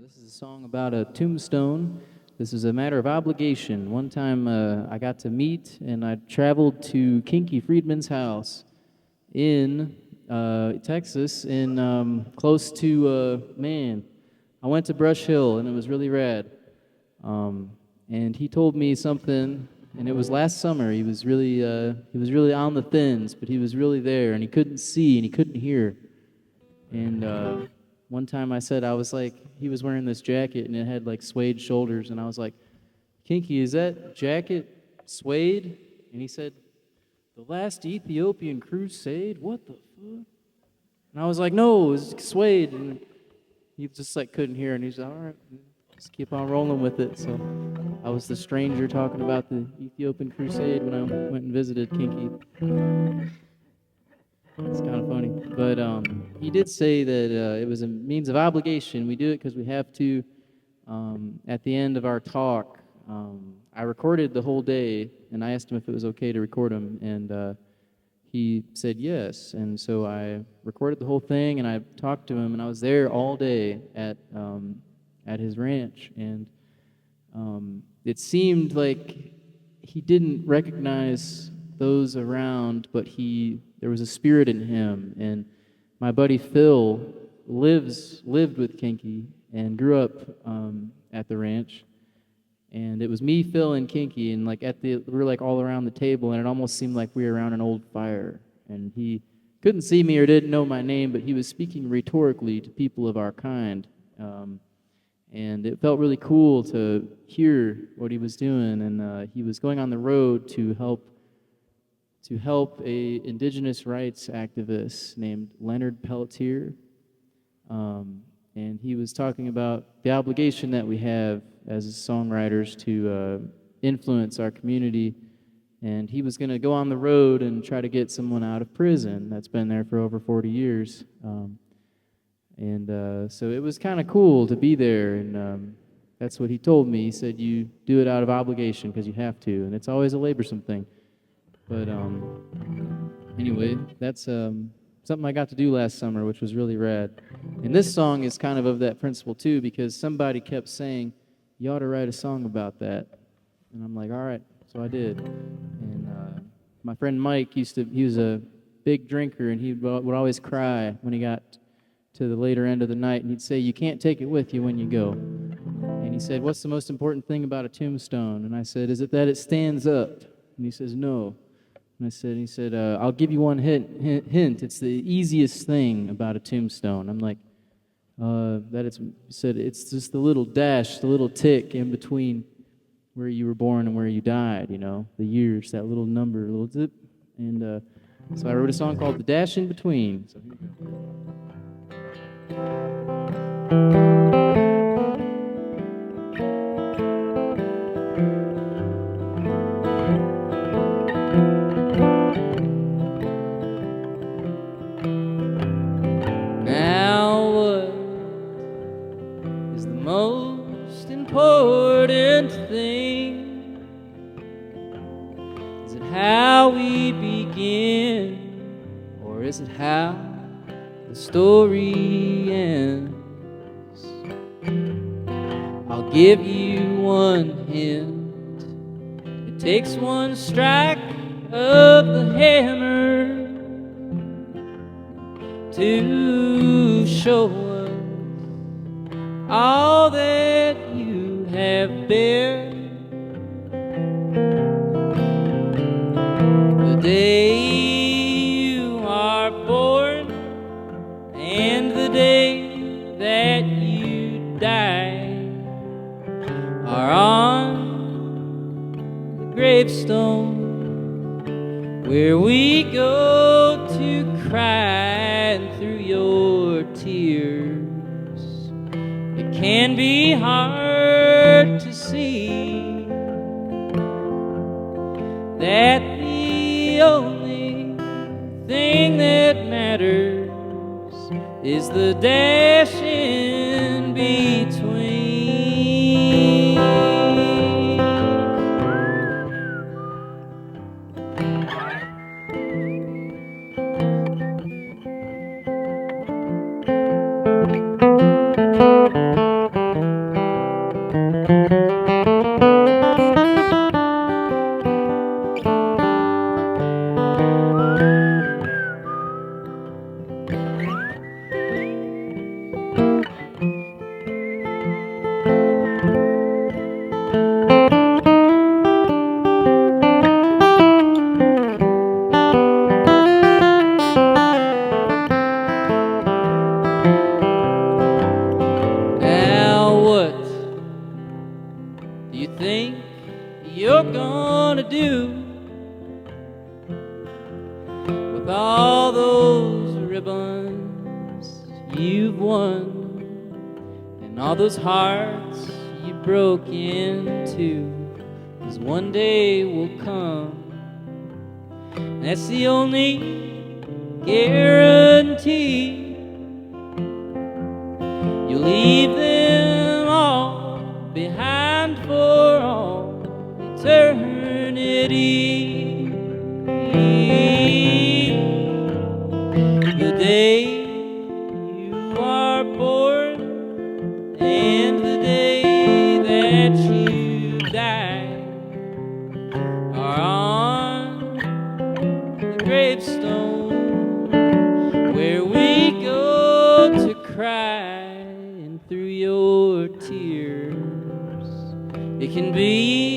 This is a song about a tombstone. This is a matter of obligation. One time I got to meet and I traveled to Kinky Friedman's house in Texas, in close to, I went to Brush Hill and it was really rad. And he told me something, and it was last summer. He was really on the thins, but he was really there, and he couldn't see and he couldn't hear. And one time I said, I was like, he was wearing this jacket and it had like suede shoulders, and I was like, Kinky, is that jacket suede? And he said, the last Ethiopian crusade? What the fuck? And I was like, no, it was suede. And he just like couldn't hear, and he's like, all right, just keep on rolling with it. So I was the stranger talking about the Ethiopian crusade when I went and visited Kinky. It's kind of funny. But he did say that it was a means of obligation. We do it because we have to. At the end of our talk, I recorded the whole day, and I asked him if it was okay to record him, and he said yes. And so I recorded the whole thing, and I talked to him, and I was there all day at his ranch, and it seemed like he didn't recognize those around, but there was a spirit in him. And my buddy Phil lived with Kinky and grew up at the ranch. And it was me, Phil, and Kinky, and like we were like all around the table, and it almost seemed like we were around an old fire. And he couldn't see me or didn't know my name, but he was speaking rhetorically to people of our kind. And it felt really cool to hear what he was doing. And he was going on the road to help a indigenous rights activist named Leonard Pelletier. And he was talking about the obligation that we have as songwriters to influence our community. And he was going to go on the road and try to get someone out of prison that's been there for over 40 years. So it was kind of cool to be there, and that's what he told me. He said, you do it out of obligation because you have to, and it's always a laborsome thing. But anyway, that's something I got to do last summer, which was really rad. And this song is kind of that principle too, because somebody kept saying, you ought to write a song about that. And I'm like, all right, so I did. And my friend Mike he was a big drinker, and he would always cry when he got to the later end of the night, and he'd say, you can't take it with you when you go. And he said, what's the most important thing about a tombstone? And I said, is it that it stands up? And he says, no. And he said, I'll give you one hint. It's the easiest thing about a tombstone. I'm like, it's just the little dash, the little tick in between where you were born and where you died, the years, that little number, little zip. And so I wrote a song called The Dash Inbetween. So here we go. Now what is the most important thing? Is it how we begin, or is it how the story ends? I'll give you one hint. It takes one strike of the hammer to show us all that you have bared. The day you are born and the day that you die are on the gravestone where we go to cry. And through your tears, it can be hard to see that the only thing that matters is the dash in between. with all those ribbons you've won, and all those hearts you broke into. 'Cause one day will come, and that's the only guarantee. You'll leave them all behind for all eternity. The day you are born and the day that you die are on the gravestone where we go to cry, and through your tears it can be